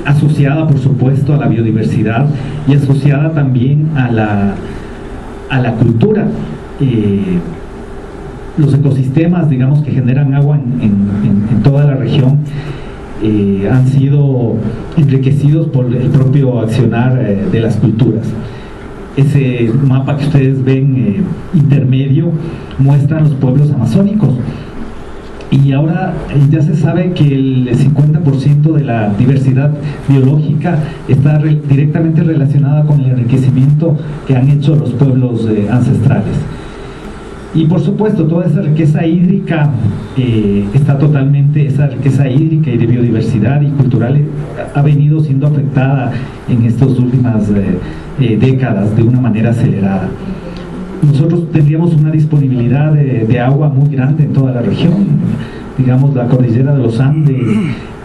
asociada por supuesto a la biodiversidad y asociada también a la cultura. Los ecosistemas, digamos, que generan agua en toda la región han sido enriquecidos por el propio accionar de las culturas. Ese mapa que ustedes ven intermedio muestra los pueblos amazónicos, y ahora ya se sabe que el 50% de la diversidad biológica está directamente relacionada con el enriquecimiento que han hecho los pueblos ancestrales. Y por supuesto toda esa riqueza hídrica esa riqueza hídrica y de biodiversidad y cultural ha venido siendo afectada en estas últimas décadas de una manera acelerada. Nosotros tendríamos una disponibilidad de agua muy grande en toda la región, digamos la cordillera de los Andes,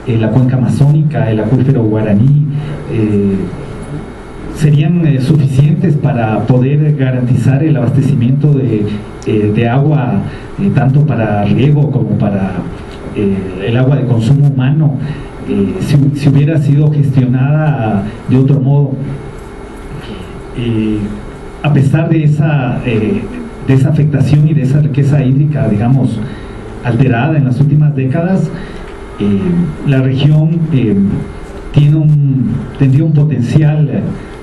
la cuenca amazónica, el acuífero Guaraní, serían suficientes para poder garantizar el abastecimiento de agua, tanto para riego como para el agua de consumo humano, si hubiera sido gestionada de otro modo. A pesar de esa afectación y de esa riqueza hídrica, digamos, alterada en las últimas décadas, la región tendría un potencial,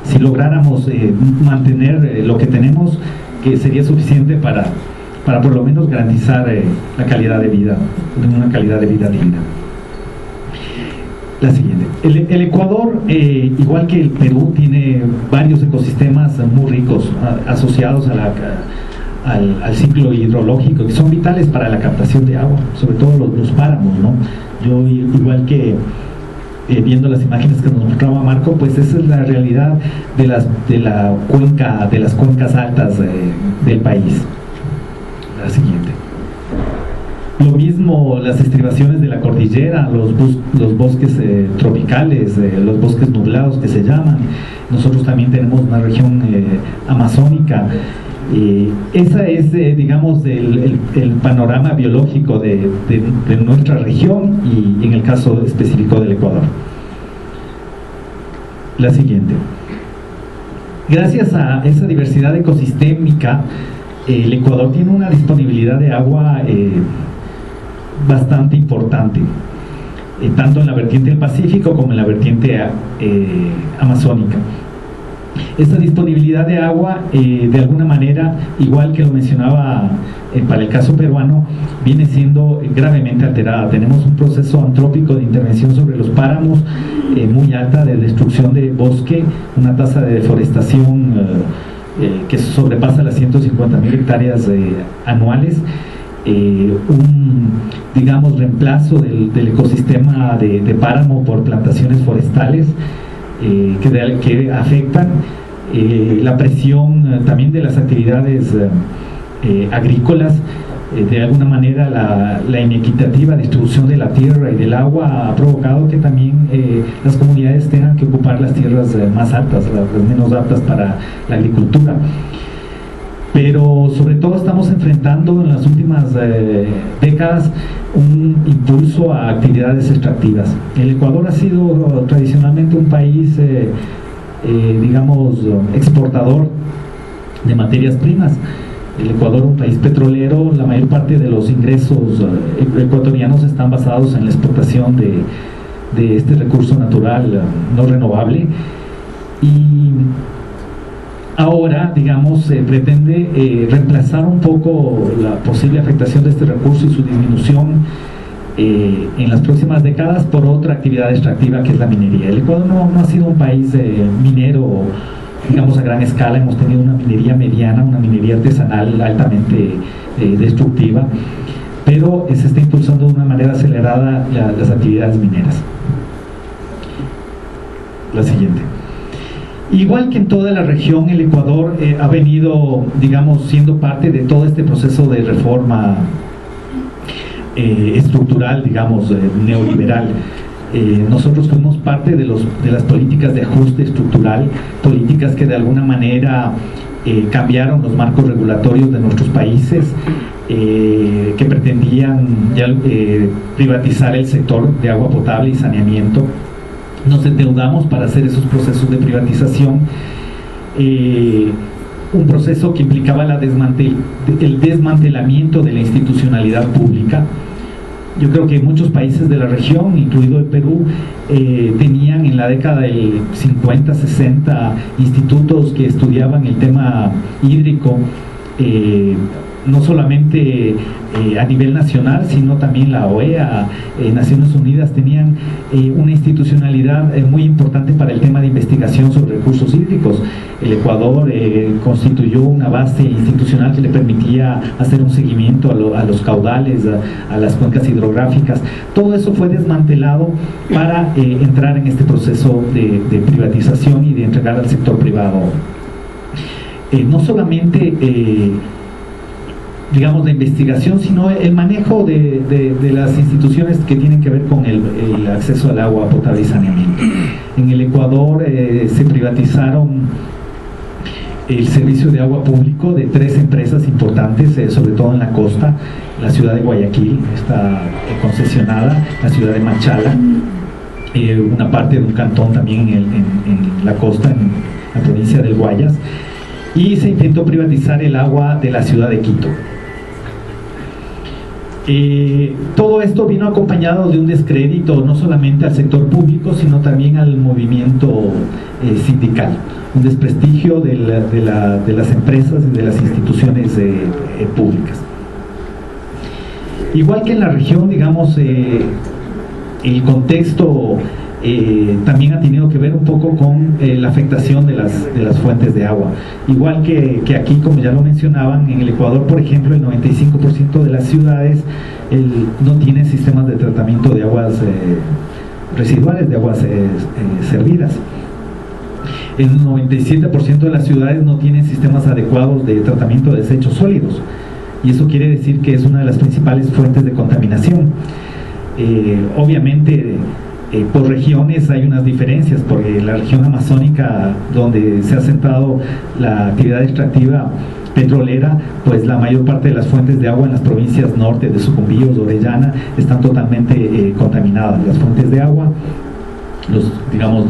si lográramos mantener lo que tenemos, que sería suficiente para por lo menos garantizar la calidad de vida, una calidad de vida digna. La siguiente. El Ecuador, igual que el Perú, tiene varios ecosistemas muy ricos asociados al ciclo hidrológico, que son vitales para la captación de agua, sobre todo los páramos, ¿no? Yo, igual que viendo las imágenes que nos mostraba Marco, pues esa es la realidad de las cuencas altas del país. La siguiente. Lo mismo las estribaciones de la cordillera, los bosques tropicales, los bosques nublados que se llaman. Nosotros también tenemos una región amazónica. Esa es, digamos, el panorama biológico de nuestra región y en el caso específico del Ecuador. La siguiente. Gracias a esa diversidad ecosistémica, el Ecuador tiene una disponibilidad de agua bastante importante, tanto en la vertiente del Pacífico como en la vertiente amazónica. Esta disponibilidad de agua, de alguna manera, igual que lo mencionaba para el caso peruano, viene siendo gravemente alterada. Tenemos un proceso antrópico de intervención sobre los páramos muy alta, de destrucción de bosque, una tasa de deforestación que sobrepasa las 150.000 hectáreas anuales, digamos, reemplazo del ecosistema de páramo por plantaciones forestales que afectan la presión también de las actividades agrícolas. De alguna manera la inequitativa distribución de la tierra y del agua ha provocado que también las comunidades tengan que ocupar las tierras más altas, las menos aptas para la agricultura. Pero sobre todo estamos enfrentando en las últimas décadas un impulso a actividades extractivas. El Ecuador ha sido tradicionalmente un país, digamos, exportador de materias primas. El Ecuador, un país petrolero, la mayor parte de los ingresos ecuatorianos están basados en la exportación de este recurso natural no renovable. Y ahora, digamos, se pretende reemplazar un poco la posible afectación de este recurso y su disminución en las próximas décadas por otra actividad extractiva, que es la minería. El Ecuador no ha sido un país minero, digamos, a gran escala. Hemos tenido una minería mediana, una minería artesanal altamente destructiva, pero se está impulsando de una manera acelerada las actividades mineras. La siguiente. Igual que en toda la región, el Ecuador ha venido, digamos, siendo parte de todo este proceso de reforma estructural, digamos, neoliberal. Nosotros fuimos parte de las políticas de ajuste estructural, políticas que de alguna manera cambiaron los marcos regulatorios de nuestros países, que pretendían privatizar el sector de agua potable y saneamiento, nos endeudamos para hacer esos procesos de privatización, un proceso que implicaba el desmantelamiento de la institucionalidad pública. Yo creo que muchos países de la región, incluido el Perú, tenían en la década del 50, 60 institutos que estudiaban el tema hídrico, no solamente a nivel nacional, sino también la OEA, Naciones Unidas, tenían una institucionalidad muy importante para el tema de investigación sobre recursos hídricos. El Ecuador constituyó una base institucional que le permitía hacer un seguimiento a los caudales, a las cuencas hidrográficas. Todo eso fue desmantelado para entrar en este proceso de privatización y de entregar al sector privado. No solamente digamos, la investigación, sino el manejo de las instituciones que tienen que ver con el acceso al agua potable y saneamiento. En el Ecuador se privatizaron el servicio de agua público de 3 empresas importantes, sobre todo en la costa: la ciudad de Guayaquil está concesionada, la ciudad de Machala, una parte de un cantón también en la costa, en la provincia del Guayas, y se intentó privatizar el agua de la ciudad de Quito. Todo esto vino acompañado de un descrédito no solamente al sector público, sino también al movimiento sindical, un desprestigio de las empresas y de las instituciones públicas. Igual que en la región, digamos, el contexto también ha tenido que ver un poco con la afectación de las fuentes de agua. Igual que aquí, como ya lo mencionaban, en el Ecuador, por ejemplo, el 95% de las ciudades no tienen sistemas de tratamiento de aguas residuales, de aguas servidas. El 97% de las ciudades no tienen sistemas adecuados de tratamiento de desechos sólidos, y eso quiere decir que es una de las principales fuentes de contaminación. Obviamente, por regiones hay unas diferencias, porque la región amazónica, donde se ha centrado la actividad extractiva petrolera, pues la mayor parte de las fuentes de agua en las provincias norte de Sucumbíos, Orellana, están totalmente contaminadas. Las fuentes de agua, digamos,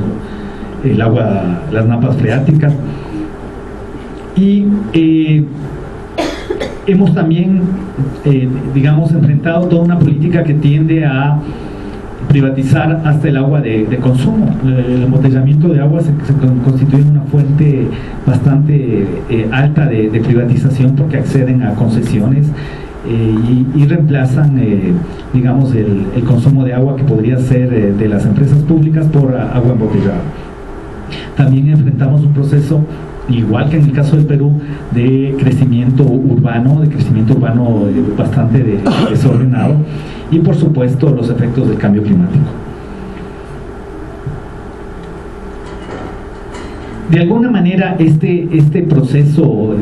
el agua, las napas freáticas. Y hemos también, digamos, enfrentado toda una política que tiende a privatizar hasta el agua de consumo. El embotellamiento de agua se constituye en una fuente bastante alta de privatización, porque acceden a concesiones y reemplazan, digamos, el consumo de agua que podría ser de las empresas públicas por agua embotellada. También enfrentamos un proceso, igual que en el caso del Perú, de crecimiento urbano bastante desordenado, y por supuesto los efectos del cambio climático. De alguna manera este proceso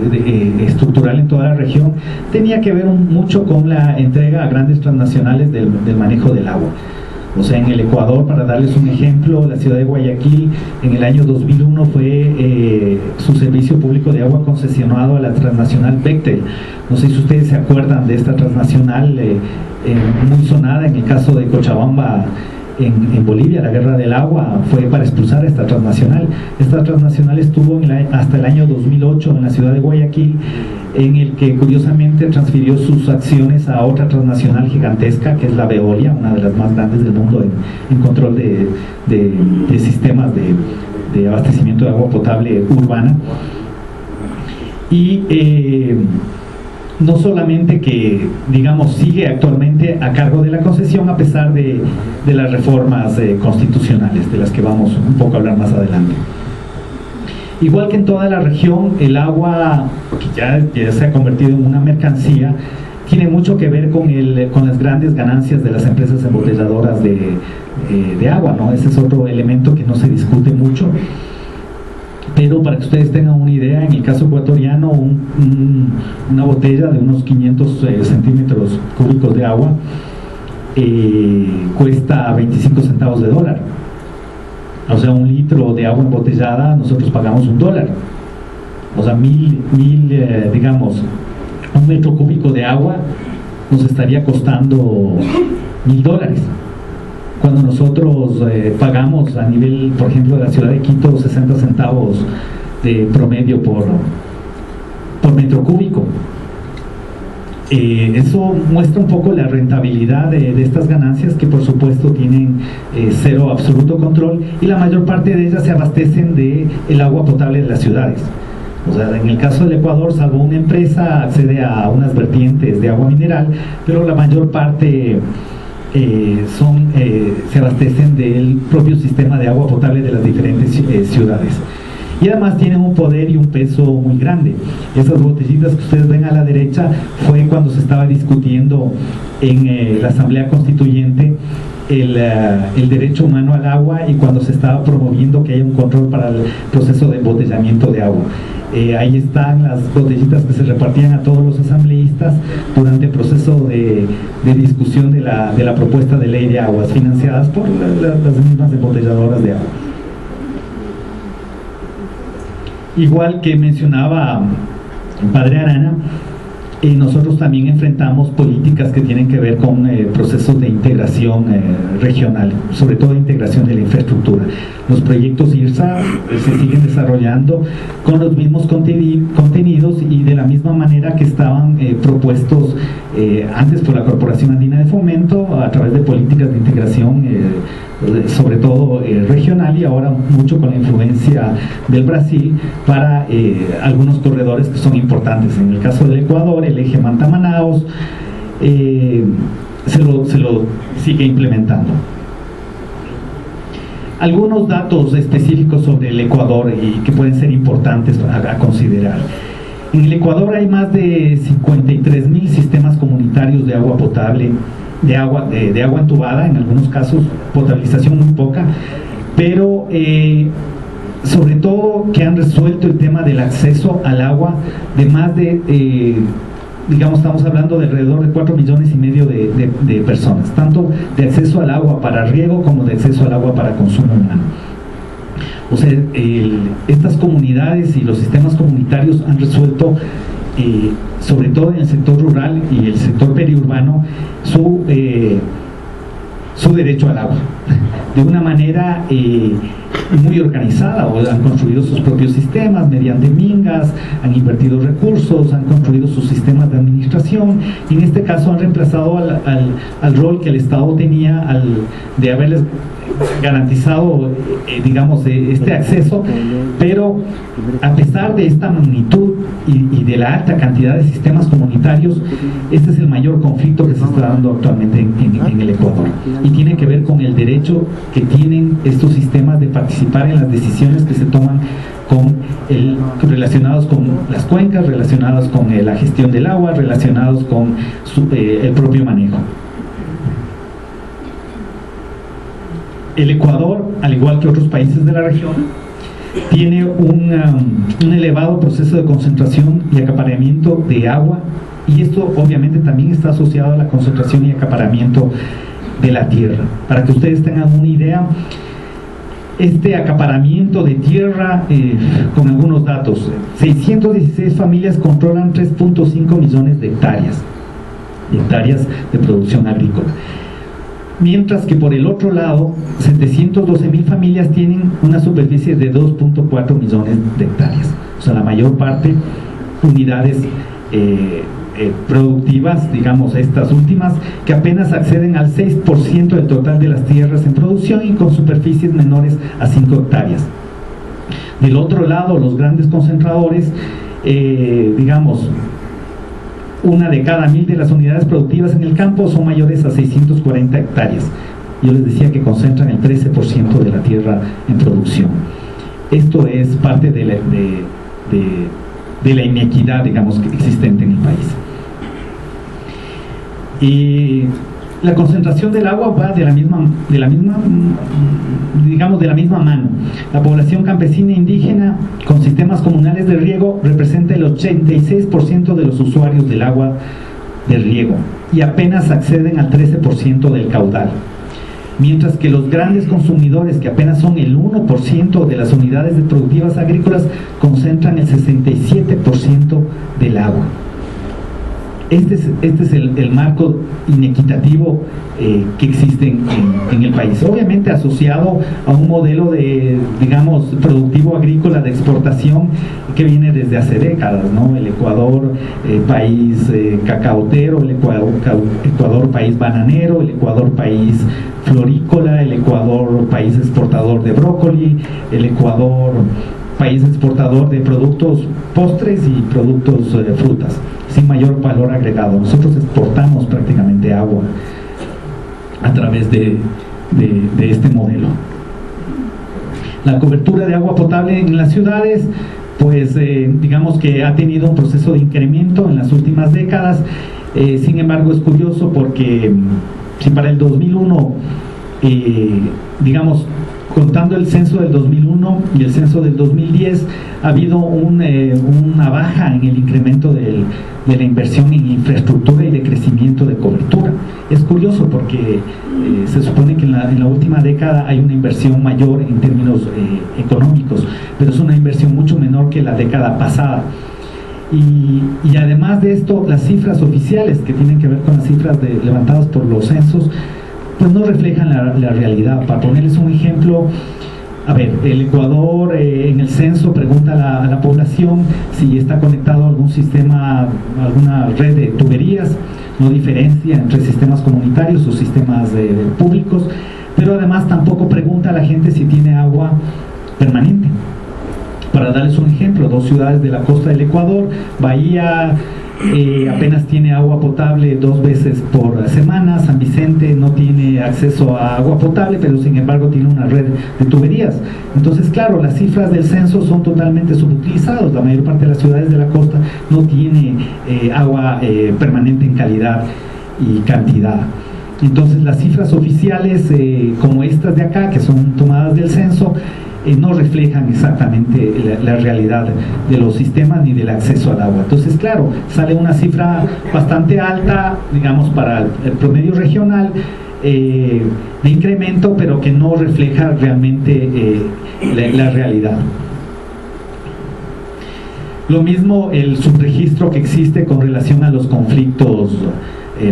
estructural en toda la región tenía que ver mucho con la entrega a grandes transnacionales del manejo del agua. O sea, en el Ecuador, para darles un ejemplo, la ciudad de Guayaquil en el año 2001 fue su servicio público de agua concesionado a la transnacional Bechtel. No sé si ustedes se acuerdan de esta transnacional muy sonada en el caso de Cochabamba en Bolivia. La guerra del agua fue para expulsar a esta transnacional. Esta transnacional estuvo hasta el año 2008 en la ciudad de Guayaquil, en el que curiosamente transfirió sus acciones a otra transnacional gigantesca, que es la Veolia, una de las más grandes del mundo en control de sistemas de abastecimiento de agua potable urbana. Y no solamente que, digamos, sigue actualmente a cargo de la concesión, a pesar de las reformas constitucionales, de las que vamos un poco a hablar más adelante. Igual que en toda la región, el agua, que ya se ha convertido en una mercancía, tiene mucho que ver con las grandes ganancias de las empresas embotelladoras de agua, ¿no? Ese es otro elemento que no se discute mucho. Pero para que ustedes tengan una idea, en el caso ecuatoriano, una botella de unos 500 centímetros cúbicos de agua cuesta 25 centavos de dólar. O sea, un litro de agua embotellada nosotros pagamos $1. O sea, digamos, un metro cúbico de agua nos estaría costando $1,000, cuando nosotros pagamos a nivel, por ejemplo, de la ciudad de Quito, 60 centavos de promedio por metro cúbico. Eso muestra un poco la rentabilidad de estas ganancias, que por supuesto tienen cero absoluto control, y la mayor parte de ellas se abastecen del agua potable de las ciudades. O sea, en el caso del Ecuador, salvo una empresa, accede a unas vertientes de agua mineral, pero la mayor parte se abastecen del propio sistema de agua potable de las diferentes ciudades. Y además tienen un poder y un peso muy grande. Esas botellitas que ustedes ven a la derecha fue cuando se estaba discutiendo en la Asamblea Constituyente el derecho humano al agua, y cuando se estaba promoviendo que haya un control para el proceso de embotellamiento de agua. Ahí están las botellitas que se repartían a todos los asambleístas durante el proceso de discusión de la propuesta de ley de aguas, financiadas por las mismas embotelladoras de agua. Igual que mencionaba Padre Arana, nosotros también enfrentamos políticas que tienen que ver con procesos de integración regional, sobre todo integración de la infraestructura. Los proyectos IRSA se siguen desarrollando con los mismos contenidos y de la misma manera que estaban propuestos antes por la Corporación Andina de Fomento a través de políticas de integración, sobre todo regional, y ahora mucho con la influencia del Brasil para algunos corredores que son importantes. En el caso del Ecuador, el eje Manta-Manaos se lo sigue implementando. Algunos datos específicos sobre el Ecuador y que pueden ser importantes a considerar. En el Ecuador hay más de 53,000 sistemas comunitarios de agua potable, de agua entubada, en algunos casos potabilización muy poca, pero sobre todo que han resuelto el tema del acceso al agua de más de, digamos, estamos hablando de alrededor de 4,5 millones de personas, tanto de acceso al agua para riego como de acceso al agua para consumo humano. O sea, estas comunidades y los sistemas comunitarios han resuelto, sobre todo en el sector rural y el sector periurbano, su derecho al agua de una manera muy organizada. O han construido sus propios sistemas mediante mingas, han invertido recursos, han construido sus sistemas de administración, y en este caso han reemplazado al rol que el Estado tenía de haberles garantizado, digamos, este acceso. Pero a pesar de esta magnitud y de la alta cantidad de sistemas comunitarios, este es el mayor conflicto que se está dando actualmente en el Ecuador, y tiene que ver con el derecho que tienen estos sistemas de participar en las decisiones que se toman relacionados con las cuencas, relacionados con la gestión del agua, relacionados con el propio manejo. El Ecuador, al igual que otros países de la región, tiene un elevado proceso de concentración y acaparamiento de agua, y esto obviamente también está asociado a la concentración y acaparamiento de la tierra. Para que ustedes tengan una idea, este acaparamiento de tierra, con algunos datos, 616 familias controlan 3,5 millones de hectáreas de producción agrícola. Mientras que por el otro lado, 712,000 familias tienen una superficie de 2,4 millones de hectáreas. O sea, la mayor parte unidades productivas, digamos estas últimas, que apenas acceden al 6% del total de las tierras en producción y con superficies menores a 5 hectáreas. Del otro lado, los grandes concentradores, digamos, una de cada 1,000 de las unidades productivas en el campo son mayores a 640 hectáreas. Yo les decía que concentran el 13% de la tierra en producción. Esto es parte de la inequidad, digamos, existente en el país. Y la concentración del agua va de la misma mano. La población campesina e indígena con sistemas comunales de riego representa el 86% de los usuarios del agua de riego, y apenas acceden al 13% del caudal. Mientras que los grandes consumidores, que apenas son el 1% de las unidades productivas agrícolas, concentran el 67% del agua. Este es el marco inequitativo que existen en el país, obviamente asociado a un modelo de, digamos, productivo agrícola de exportación que viene desde hace décadas, ¿no? El Ecuador, país cacaotero, el Ecuador país bananero, el Ecuador país florícola, el Ecuador país exportador de brócoli, el Ecuador país exportador de productos postres y productos frutas, sin mayor valor agregado. Nosotros exportamos prácticamente agua a través de este modelo. La cobertura de agua potable en las ciudades, pues digamos que ha tenido un proceso de incremento en las últimas décadas. Sin embargo, es curioso porque si para el 2001, digamos, contando el censo del 2001 y el censo del 2010, ha habido una baja en el incremento de la inversión en infraestructura y de crecimiento de cobertura. Es curioso porque se supone que en la última década hay una inversión mayor en términos económicos, pero es una inversión mucho menor que la década pasada. Y además de esto, las cifras oficiales que tienen que ver con las cifras levantadas por los censos, pues no reflejan la realidad. Para ponerles un ejemplo, a ver, el Ecuador en el censo pregunta a la población si está conectado a algún sistema, alguna red de tuberías, no diferencia entre sistemas comunitarios o sistemas públicos, pero además tampoco pregunta a la gente si tiene agua permanente. Para darles un ejemplo, 2 ciudades de la costa del Ecuador, Bahía, apenas tiene agua potable 2 veces por semana. San Vicente no tiene acceso a agua potable, pero sin embargo tiene una red de tuberías. Entonces, claro, las cifras del censo son totalmente subutilizadas. La mayor parte de las ciudades de la costa no tiene agua permanente en calidad y cantidad. Entonces, las cifras oficiales, como estas de acá, que son tomadas del censo, no reflejan exactamente la realidad de los sistemas ni del acceso al agua. Entonces, claro, sale una cifra bastante alta, digamos, para el promedio regional de incremento, pero que no refleja realmente la realidad. Lo mismo el subregistro que existe con relación a los conflictos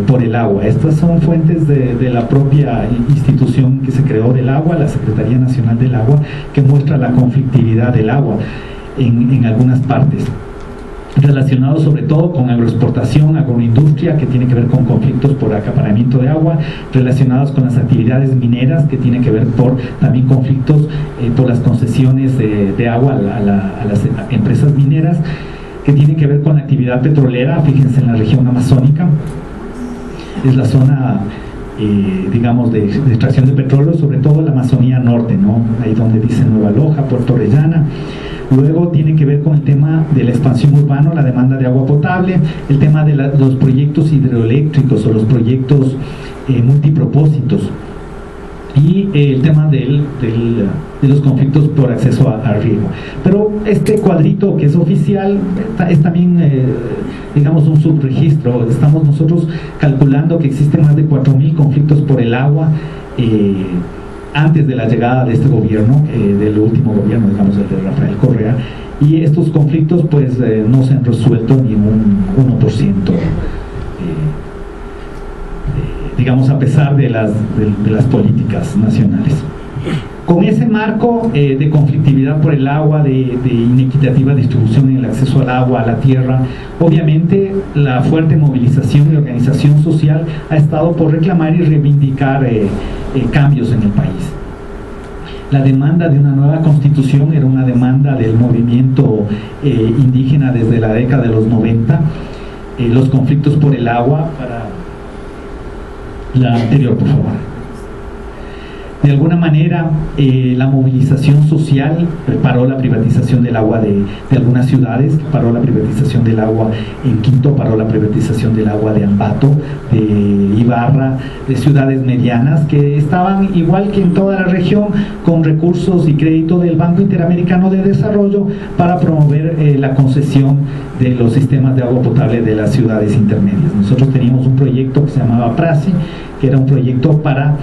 por el agua. Estas son fuentes de la propia institución que se creó del agua, la Secretaría Nacional del Agua, que muestra la conflictividad del agua en algunas partes, relacionado sobre todo con agroexportación, agroindustria, que tiene que ver con conflictos por acaparamiento de agua, relacionados con las actividades mineras, que tiene que ver también conflictos por las concesiones de agua a las empresas mineras, que tiene que ver con la actividad petrolera. Fíjense, en la región amazónica es la zona, digamos, de extracción de petróleo, sobre todo la Amazonía Norte, ¿no? Ahí donde dice Nueva Loja, Puerto Orellana. Luego tiene que ver con el tema de la expansión urbana, la demanda de agua potable, el tema de los proyectos hidroeléctricos o los proyectos multipropósitos, y el tema de los conflictos por acceso a riego. Pero este cuadrito que es oficial es también, digamos, un subregistro. Estamos nosotros calculando que existen más de 4.000 conflictos por el agua antes de la llegada de este gobierno, del último gobierno, digamos, el de Rafael Correa, y estos conflictos pues no se han resuelto ni un 1%, digamos, a pesar de las políticas nacionales. Con ese marco de conflictividad por el agua, de inequitativa distribución en el acceso al agua, a la tierra, obviamente la fuerte movilización y organización social ha estado por reclamar y reivindicar cambios en el país. La demanda de una nueva constitución era una demanda del movimiento indígena desde la década de los 90. Los conflictos por el agua, para la anterior, por favor. De alguna manera, la movilización social paró la privatización del agua de algunas ciudades, paró la privatización del agua en Quito, paró la privatización del agua de Ambato, de Ibarra, de ciudades medianas que estaban, igual que en toda la región, con recursos y crédito del Banco Interamericano de Desarrollo para promover la concesión de los sistemas de agua potable de las ciudades intermedias. Nosotros teníamos un proyecto que se llamaba PRASI, que era un proyecto para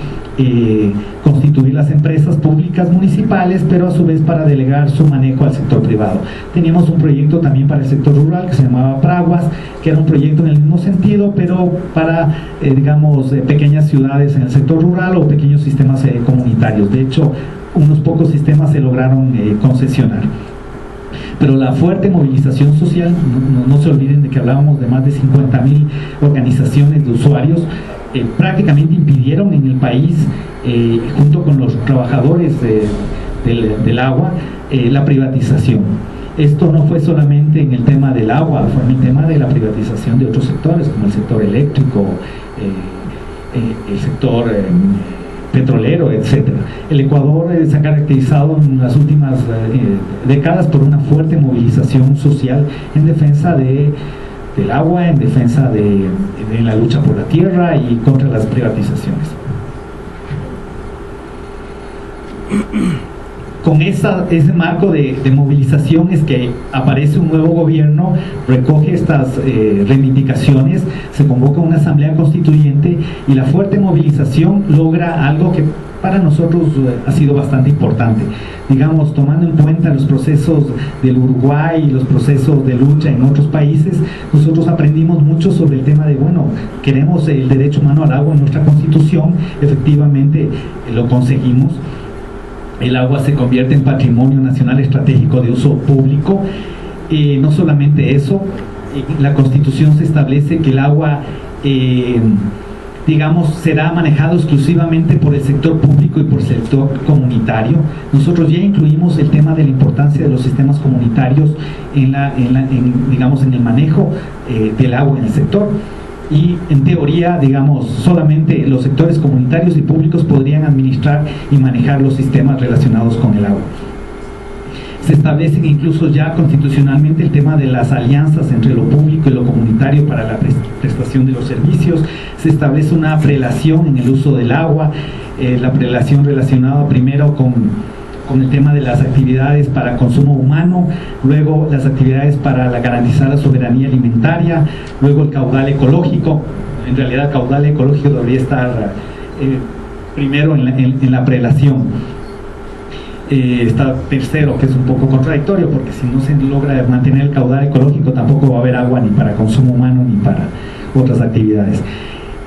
constituir las empresas públicas municipales, pero a su vez para delegar su manejo al sector privado. Teníamos un proyecto también para el sector rural que se llamaba Praguas, que era un proyecto en el mismo sentido, pero para, digamos, pequeñas ciudades en el sector rural o pequeños sistemas comunitarios. De hecho, unos pocos sistemas se lograron concesionar. Pero la fuerte movilización social, no se olviden de que hablábamos de más de 50.000 organizaciones de usuarios, prácticamente impidieron en el país, junto con los trabajadores del agua, la privatización. Esto no fue solamente en el tema del agua, fue en el tema de la privatización de otros sectores, como el sector eléctrico, el sector petrolero, etcétera. El Ecuador se ha caracterizado en las últimas décadas por una fuerte movilización social en defensa del agua, en defensa de la lucha por la tierra y contra las privatizaciones. Con ese marco de movilización es que aparece un nuevo gobierno, recoge estas reivindicaciones, se convoca una asamblea constituyente y la fuerte movilización logra algo que para nosotros ha sido bastante importante. Digamos, tomando en cuenta los procesos del Uruguay y los procesos de lucha en otros países, nosotros aprendimos mucho sobre el tema de, bueno, queremos el derecho humano al agua en nuestra Constitución, efectivamente lo conseguimos. El agua se convierte en patrimonio nacional estratégico de uso público. No solamente eso, la Constitución se establece que el agua, digamos, será manejado exclusivamente por el sector público y por el sector comunitario. Nosotros ya incluimos el tema de la importancia de los sistemas comunitarios digamos, en el manejo del agua en el sector. Y en teoría, digamos, solamente los sectores comunitarios y públicos podrían administrar y manejar los sistemas relacionados con el agua. Se establecen incluso ya constitucionalmente el tema de las alianzas entre lo público y lo comunitario para la prestación de los servicios. Se establece una prelación en el uso del agua, la prelación relacionada primero con el tema de las actividades para consumo humano, luego las actividades para garantizar la soberanía alimentaria, luego el caudal ecológico. En realidad el caudal ecológico debería estar primero en la prelación. Está tercero, que es un poco contradictorio, porque si no se logra mantener el caudal ecológico tampoco va a haber agua ni para consumo humano ni para otras actividades.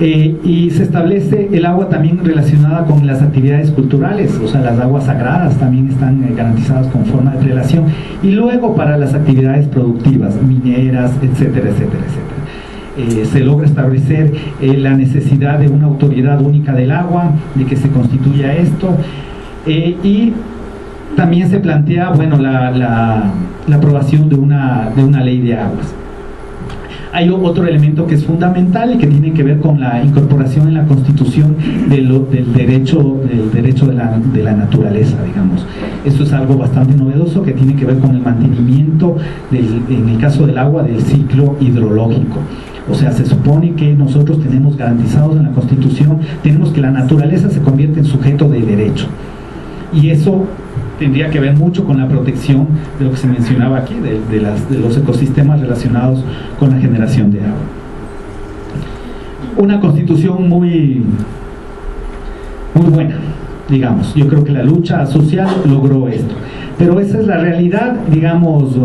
Y se establece el agua también relacionada con las actividades culturales, o sea, las aguas sagradas también están garantizadas con forma de prelación, y luego para las actividades productivas, mineras, etcétera, etcétera, etcétera. Se logra establecer la necesidad de una autoridad única del agua, de que se constituya esto, y también se plantea, bueno, la aprobación de una ley de aguas. Hay otro elemento que es fundamental y que tiene que ver con la incorporación en la Constitución del derecho de la naturaleza, digamos. Esto es algo bastante novedoso que tiene que ver con el mantenimiento, en el caso del agua, del ciclo hidrológico. O sea, se supone que nosotros tenemos garantizados en la Constitución, tenemos que la naturaleza se convierte en sujeto de derecho. Y eso tendría que ver mucho con la protección de lo que se mencionaba aquí, de los ecosistemas relacionados con la generación de agua. Una Constitución muy buena, digamos. Yo creo que la lucha social logró esto. Pero esa es la realidad, digamos,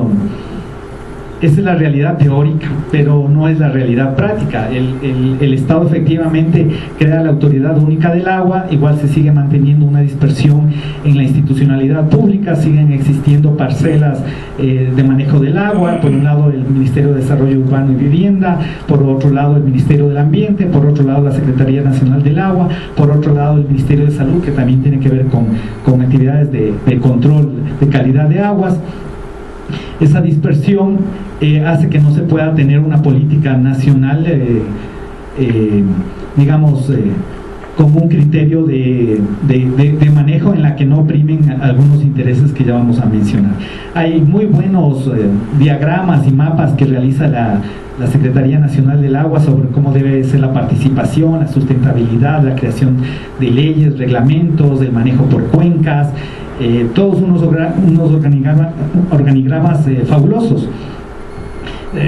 esa es la realidad teórica, pero no es la realidad práctica. El Estado efectivamente crea la autoridad única del agua, igual se sigue manteniendo una dispersión en la institucionalidad pública, siguen existiendo parcelas de manejo del agua, por un lado el Ministerio de Desarrollo Urbano y Vivienda, por otro lado el Ministerio del Ambiente, por otro lado la Secretaría Nacional del Agua, por otro lado el Ministerio de Salud, que también tiene que ver con actividades de control de calidad de aguas. Esa dispersión hace que no se pueda tener una política nacional, digamos, como un criterio de manejo en la que no primen algunos intereses que ya vamos a mencionar. Hay muy buenos diagramas y mapas que realiza la Secretaría Nacional del Agua sobre cómo debe ser la participación, la sustentabilidad, la creación de leyes, reglamentos, el manejo por cuencas, todos unos organigramas fabulosos.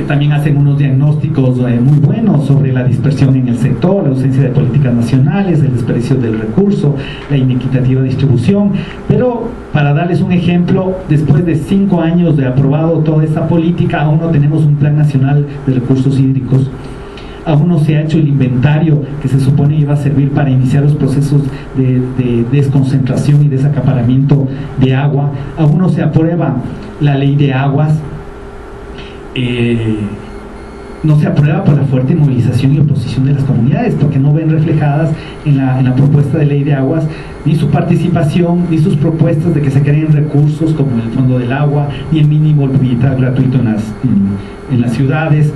También hacen unos diagnósticos muy buenos sobre la dispersión en el sector, la ausencia de políticas nacionales, el desperdicio del recurso, la inequitativa distribución. Pero para darles un ejemplo, después de 5 años de aprobado toda esta política, aún no tenemos un plan nacional de recursos hídricos. Aún no se ha hecho el inventario que se supone iba a servir para iniciar los procesos de desconcentración y desacaparamiento de agua. Aún no se aprueba la ley de aguas. No se aprueba por la fuerte movilización y oposición de las comunidades, porque no ven reflejadas en la propuesta de ley de aguas ni su participación, ni sus propuestas de que se creen recursos como el Fondo del Agua, ni el mínimo vital gratuito en las ciudades.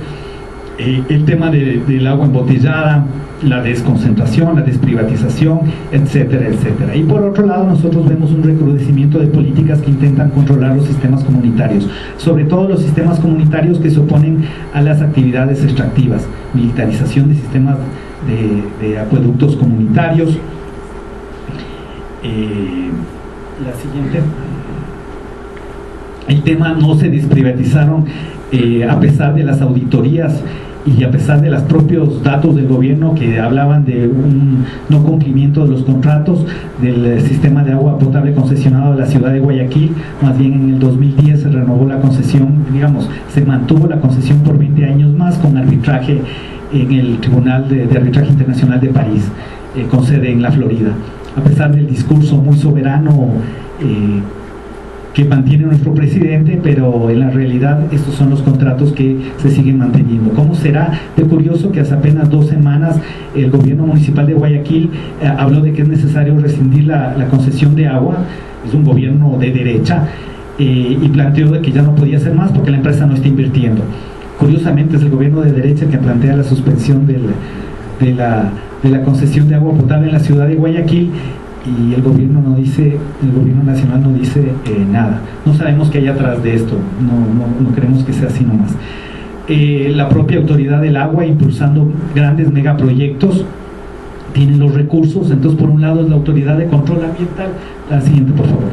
El tema del agua embotellada, la desconcentración, la desprivatización, etcétera, etcétera. Y por otro lado, nosotros vemos un recrudecimiento de políticas que intentan controlar los sistemas comunitarios, sobre todo los sistemas comunitarios que se oponen a las actividades extractivas, militarización de sistemas de acueductos comunitarios. La siguiente. El tema: no se desprivatizaron a pesar de las auditorías y a pesar de los propios datos del gobierno que hablaban de un no cumplimiento de los contratos del sistema de agua potable concesionado de la ciudad de Guayaquil. Más bien en el 2010 se renovó la concesión, digamos, se mantuvo la concesión por 20 años más con arbitraje en el Tribunal de Arbitraje Internacional de París, con sede en la Florida. A pesar del discurso muy soberano que mantiene nuestro presidente, pero en la realidad estos son los contratos que se siguen manteniendo. ¿Cómo será de curioso que hace apenas 2 semanas el gobierno municipal de Guayaquil habló de que es necesario rescindir la concesión de agua? Es un gobierno de derecha, y planteó de que ya no podía hacer más porque la empresa no está invirtiendo. Curiosamente es el gobierno de derecha el que plantea la suspensión de la concesión de agua potable en la ciudad de Guayaquil, y el gobierno nacional no dice nada. No sabemos qué hay atrás de esto, no queremos que sea así nomás. La propia autoridad del agua impulsando grandes megaproyectos, tienen los recursos. Entonces, por un lado es la autoridad de control ambiental. La siguiente, por favor.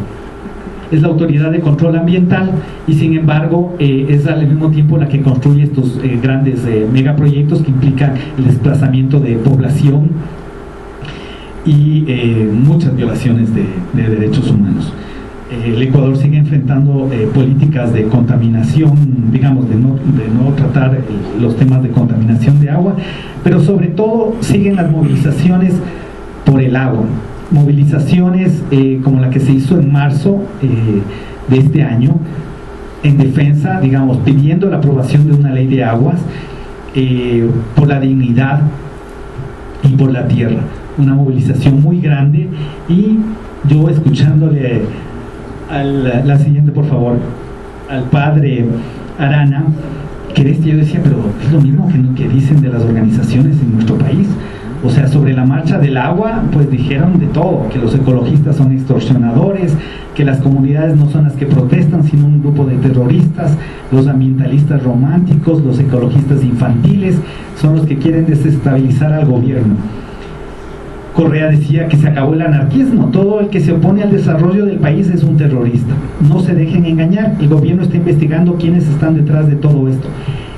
Es la autoridad de control ambiental, y sin embargo es al mismo tiempo la que construye estos grandes megaproyectos que implican el desplazamiento de población y muchas violaciones de derechos humanos. El Ecuador sigue enfrentando políticas de contaminación, digamos, de no tratar los temas de contaminación de agua, pero sobre todo siguen las movilizaciones por el agua. Movilizaciones como la que se hizo en marzo de este año, en defensa, digamos, pidiendo la aprobación de una ley de aguas por la dignidad y por la tierra. Una movilización muy grande. Y yo, escuchándole la siguiente, por favor, al padre Arana, que yo decía, pero es lo mismo que dicen de las organizaciones en nuestro país. O sea, sobre la marcha del agua, pues dijeron de todo: que los ecologistas son extorsionadores, que las comunidades no son las que protestan, sino un grupo de terroristas, los ambientalistas románticos, los ecologistas infantiles son los que quieren desestabilizar al gobierno. Correa decía que se acabó el anarquismo: todo el que se opone al desarrollo del país es un terrorista. No se dejen engañar, el gobierno está investigando quiénes están detrás de todo esto.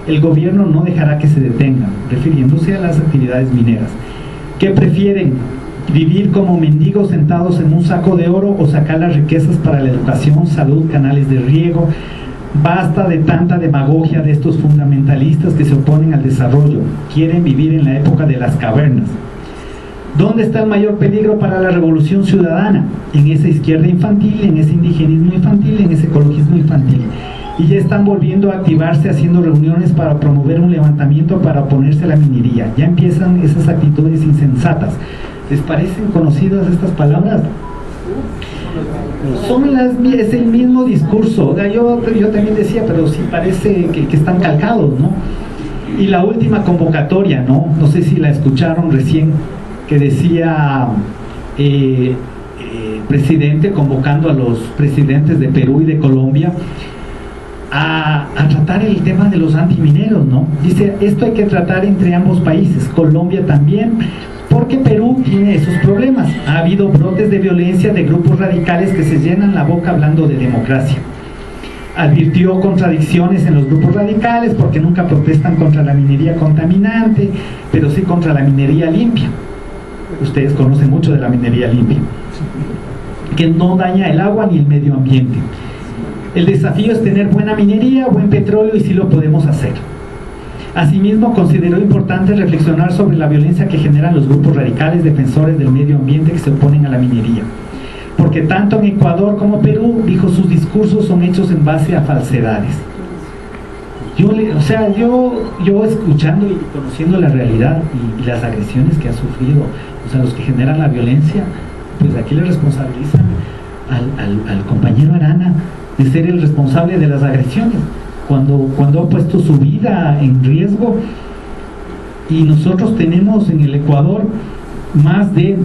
El gobierno no dejará que se detengan, refiriéndose a las actividades mineras. ¿Qué prefieren? ¿Vivir como mendigos sentados en un saco de oro o sacar las riquezas para la educación, salud, canales de riego? Basta de tanta demagogia de estos fundamentalistas que se oponen al desarrollo. Quieren vivir en la época de las cavernas. ¿Dónde está el mayor peligro para la revolución ciudadana? En esa izquierda infantil, en ese indigenismo infantil, en ese ecologismo infantil. Y ya están volviendo a activarse haciendo reuniones para promover un levantamiento para oponerse a la minería. Ya empiezan esas actitudes insensatas. ¿Les parecen conocidas estas palabras? Es el mismo discurso. Yo también decía, pero sí parece que están calcados, ¿no? Y la última convocatoria, no sé si la escucharon recién, que decía presidente convocando a los presidentes de Perú y de Colombia a tratar el tema de los antimineros, ¿no? Dice, esto hay que tratar entre ambos países, Colombia también, porque Perú tiene esos problemas. Ha habido brotes de violencia de grupos radicales que se llenan la boca hablando de democracia. Advirtió contradicciones en los grupos radicales porque nunca protestan contra la minería contaminante, pero sí contra la minería limpia. Ustedes conocen mucho de la minería limpia, que no daña el agua ni el medio ambiente. El desafío es tener buena minería, buen petróleo, y sí lo podemos hacer. Asimismo, consideró importante reflexionar sobre la violencia que generan los grupos radicales defensores del medio ambiente que se oponen a la minería. Porque tanto en Ecuador como Perú, dijo, sus discursos son hechos en base a falsedades. Yo escuchando y conociendo la realidad y las agresiones que ha sufrido, o sea, los que generan la violencia, pues aquí le responsabilizan al compañero Arana de ser el responsable de las agresiones, cuando ha puesto su vida en riesgo. Y nosotros tenemos en el Ecuador más de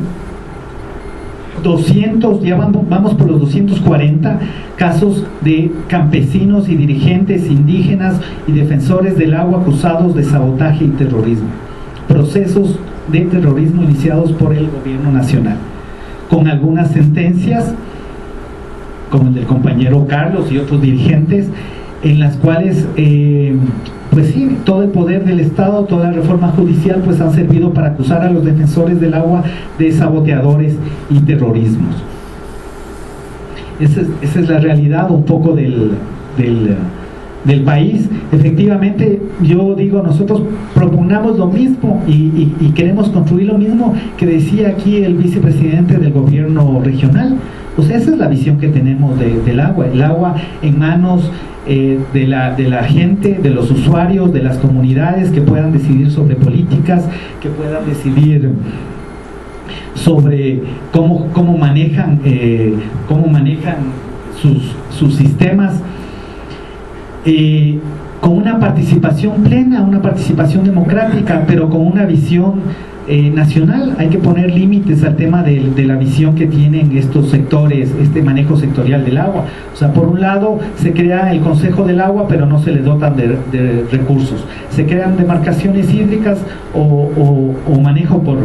200, ya vamos por los 240 casos de campesinos y dirigentes indígenas y defensores del agua acusados de sabotaje y terrorismo, procesos de terrorismo iniciados por el gobierno nacional, con algunas sentencias como el del compañero Carlos y otros dirigentes, en las cuales pues sí, todo el poder del Estado, toda la reforma judicial pues han servido para acusar a los defensores del agua de saboteadores y terrorismos. Esa es la realidad un poco del país. Efectivamente, yo digo, nosotros propugnamos lo mismo y queremos construir lo mismo que decía aquí el vicepresidente del gobierno regional. O sea, esa es la visión que tenemos del agua, el agua en manos de la gente, de los usuarios, de las comunidades, que puedan decidir sobre políticas, que puedan decidir sobre cómo manejan sus sistemas, con una participación plena, una participación democrática, pero con una visión nacional. Hay que poner límites al tema de la visión que tienen estos sectores, este manejo sectorial del agua. O sea, por un lado se crea el Consejo del Agua, pero no se les dotan de recursos. Se crean demarcaciones hídricas o manejo por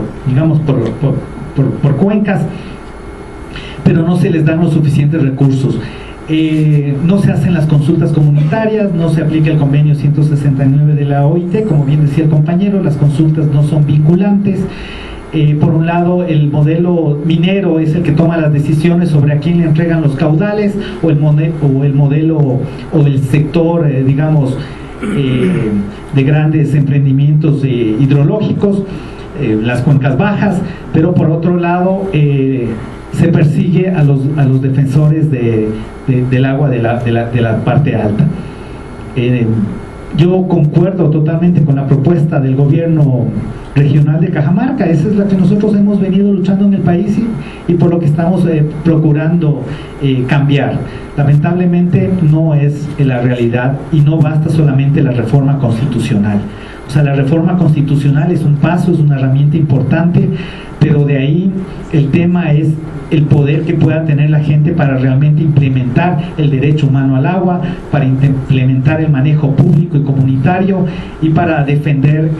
cuencas, pero no se les dan los suficientes recursos. No se hacen las consultas comunitarias, no se aplica el convenio 169 de la OIT, como bien decía el compañero, las consultas no son vinculantes. Por un lado, el modelo minero es el que toma las decisiones sobre a quién le entregan los caudales, o el modelo o el sector, de grandes emprendimientos hidrológicos, las cuencas bajas, pero por otro lado se persigue a los defensores del agua de la parte alta. Yo concuerdo totalmente con la propuesta del gobierno regional de Cajamarca. Esa es la que nosotros hemos venido luchando en el país y por lo que estamos procurando cambiar. Lamentablemente no es la realidad y no basta solamente la reforma constitucional. O sea, la reforma constitucional es un paso, es una herramienta importante, pero de ahí el tema es el poder que pueda tener la gente para realmente implementar el derecho humano al agua, para implementar el manejo público y comunitario y para defender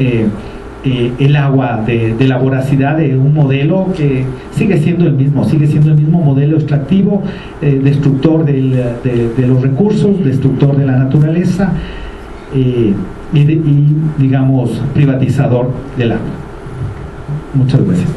el agua de la voracidad de un modelo que sigue siendo el mismo modelo extractivo, destructor de los recursos, destructor de la naturaleza y digamos privatizador del agua. Muchas gracias.